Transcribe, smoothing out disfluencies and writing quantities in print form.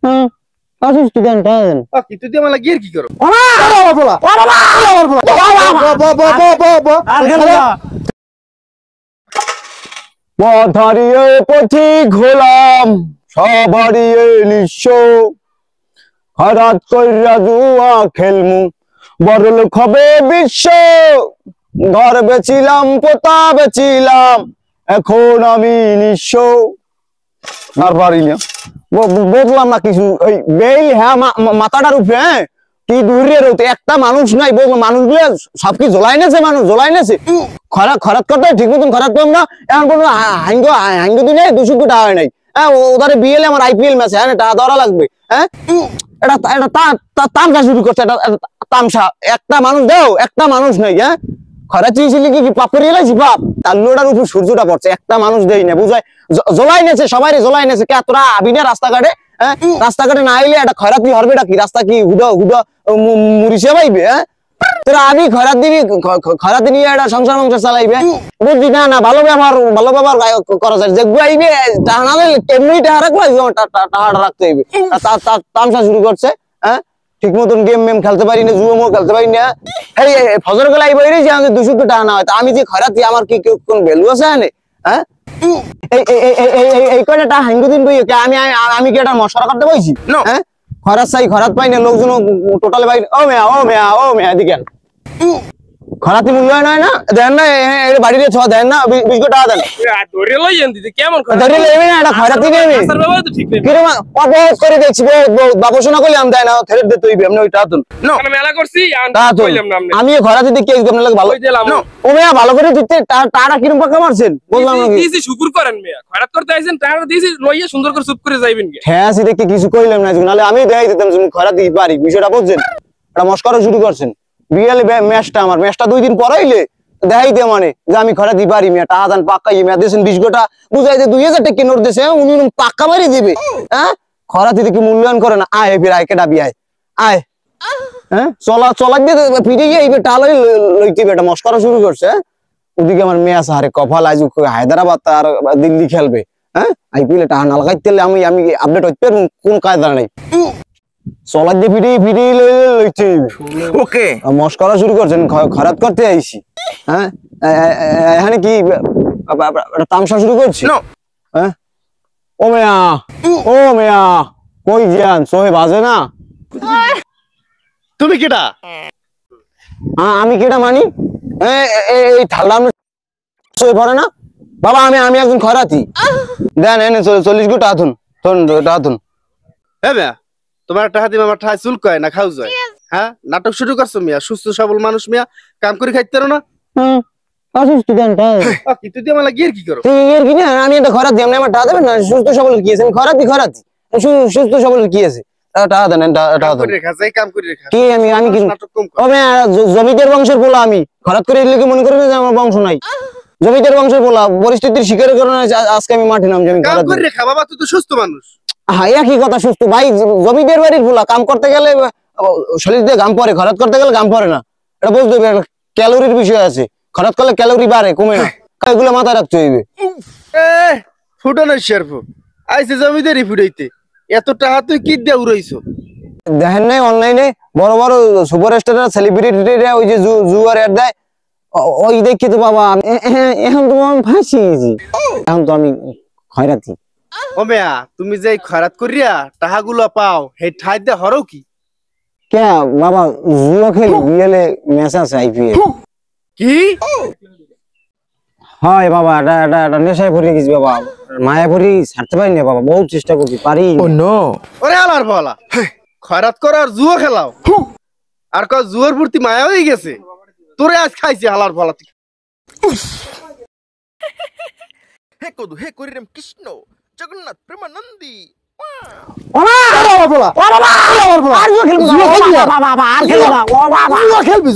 হ্যাঁ আসিস তুই দেন টাকা দেন কি তুই দিয়ে মালা গিয়ে কি করো পথ হারিয়ে পথিক হলাম সব হারিয়ে নিঃস্ব হঠাৎ কইরা জুয়া খেলমু বড়লোক হবে বিশ্ব ঘর বেচিলাম পোতা বেচিলাম এখন আমি নিঃস্ব আর পারি না বুঝলাম না কিছু ওই বেল হ্যাঁ মাথাটার উপরে হ্যাঁ কি দূরে রইতে একটা মানুষ নাই বললাম মানুষগুলো সব কি জ্বলাই নেছে মানুষ জ্বলাই নেছে খরাত করতে ঠিক মতন খরাত করলাম না এখন কোনো হাঙ্গো দিনে 200 টাকা হয় নাই হ্যাঁ ওধারে বিএল আমার আইপিএল ম্যাচে হ্যাঁ টাকা দেওয়া লাগবে হ্যাঁ এটা তামসা শুরু করছে এটা তামসা একটা মানুষ দাও একটা মানুষ নাই হ্যাঁ খরা চিয়েছিলি কি পাপড়ি এলাইছি বাপ তার লোডার উপর সূর্যটা পড়ছে একটা মানুষ দেই না বুঝায় জ্বলাই নেছে সবাই জ্বলাই নেছে কে তোরা আবি না রাস্তাঘাটে হ্যাঁ রাস্তাঘাটে না আইলে একটা খরাতি হরবেটা কি রাস্তা কি হুডা মুড়িছে পাইবে হ্যাঁ তোরা আবি খরাতি নিয়ে একটা সংসার চালাইবে বুঝলি না ভালো ব্যবহার করা যায় যেগুলো আইবে টাকা না কেমনি টাকা রাখবো টাকাটা রাখতে হইবে তামসা শুরু করছে হ্যাঁ ঠিক মতন গেম খেলতে পারি না জুয়ো খেলতে পারি না এই ফজর বেলা এই বাইরে যে আমাদের 200 টাকা না হয় আমি যে খরাতি আমার কি কোন ভ্যালু আছে হ্যাঁ এই কয়টা টাকা হাঙ্গু দিন বই আমি কি একটা মশলা কাটতে বইছি হ্যাঁ খরাত পাই না লোকজন টোটাল ভাই ও মেয়া দিকেন খরাতি মূল্যায়ন হয় না দেন না বাড়িতে ছ দেন না 20 টাকা দেন ধরে লইয়েন দিতে কেমন ধরে লইবে না এটা খরাতি নেবে আসার বাবা তো ঠিক নেই কিরম অবহত করে দেখছি বাবুসোনা কইলে আম দেয় না ফেরত দিতে হইবে আমি ওইটা তুন না মেলা করছি কইলাম না আমি খরাতি দিকে আপনার লাগে ভালো দিলাম ও মেয়া ভালো করে দিতে টাকা কিরম পাকা মারছেন বললাম না দিছি শুকুর করেন মেয়া খরাত করতে আইছেন টাকা দিছি লইয়া সুন্দর করে চুপ করে যাইবেন কি হ্যাঁ আসি দেখে কিছু কইলাম না নালে আমি দেখাই দিতাম তুমি খরাতি পারি বিষয়টা বুঝছেন এটা মস্করা শুরু করছেন বিয়ালে ম্যাচটা আমার ম্যাচটা 2 দিন পর হইলে দেখাইতে মানে যে আমি খরাতি পারি মেয়া টাকা দান পাক্কা মেয়া দেন 20 গোটা বুঝাই যে 2000 টাকা নোট দেছে উনি পাক্কা মারি দিবে হ্যাঁ খরাতি দেখি মূল্যায়ন করে না আয় ফির আয় কেডা বিয়ায় আয় হ্যাঁ চলা দিয়ে ফিরে গিয়ে এইবে টাল লইতে এটা মস্করা শুরু করছে ওদিকে আমার ম্যাচ হারে কপাল আইজু হায়দ্রাবাদ আর দিল্লি খেলবে হ্যাঁ আইপিএলে টাকা না লাগাইতে আমি আপডেট হইতে কোন কায়দা নাই চলা দিয়ে ফিরে লইতে ওকে মস্করা শুরু করছেন খরাত করতে আইছি হ্যাঁ এখানে কি তামসা শুরু করছি হ্যাঁ ও মেয়া কই যান সোহে বাজে না তুমি কেডা আমি কেডা মানি এই ঠান্ডা সোহে পড়ে না বাবা আমি একজন খরাতি দেন এনে 40 গোটা আথুন হ্যাঁ মেয়া তোমার টাকা দিবে আমার টাকা চুল কয় না খাও যায় হ্যাঁ নাটক শুরু করছো মিয়া সুস্থ সবল মানুষ মিয়া কাম করে খাইতে পারো না আসিস তুই দেন কি তুই দিয়ে মালা গিয়ে কি করো এর কি না আমি এটা খরাতি আমি আমার টাকা দেবেন না সুস্থ সবল কি আছে আমি খরাতি সুস্থ সবল কি আছে টাকা দেন টাকা দেন রেখা যাই কাম করে রেখা কি আমি কি নাটক কম কর আমি জমিদার বংশের বলা আমি খরাত করে এলে কি মনে করেন যে আমার বংশ নাই জমিদার বংশের বলা পরিস্থিতির শিকার কারণে আজকে আমি মাঠে নাম আমি কাম করে রেখা বাবা তুই তো সুস্থ মানুষ হ্যাঁ একই কথা সুস্থ ভাই জমিদার বাড়ির বলা কাম করতে গেলে শরীর দিয়ে ঘাম পড়ে খরাত করতে গেলে ঘাম পড়ে না এটা বুঝতে হবে ক্যালোরির বিষয় আছে খরাত করলে ক্যালোরি বাড়ে কমে না এগুলো মাথায় রাখতে হইবে ফুটানো শেরফ আইসে জমিদারি ফুটাইতে এত টাকা তুই কি দিয়ে উড়াইছো দেখেন নাই অনলাইনে বড় বড় সুপারস্টার সেলিব্রিটিরা ওই যে জুয়ার অ্যাড দেয় ওই দেখি তো বাবা এখন তো আমি ফাঁসি গেছি এখন তো আমি খয়রাতি ও মেয়া তুমি যে খরাত করিয়া টাকাগুলো পাও হে ঠাই দে হরো কি কে বাবা জুয়া খেলি বিএলে ম্যাচ আছে আইপিএল কি হয় বাবা এটা নেশায় পড়ে গেছি বাবা মায়া পড়ি ছাড়তে পারি না বাবা বহুত চেষ্টা করছি পারি ও নো ওরে আলার বলা খরাত কর আর জুয়া খেলাও আর ক জুয়ার প্রতি মায়া হয়ে গেছে তোরে আজ খাইছি হালার বলা হে কদু হে করিরাম কৃষ্ণ জগন্নাথ প্রেমানন্দী খেলবি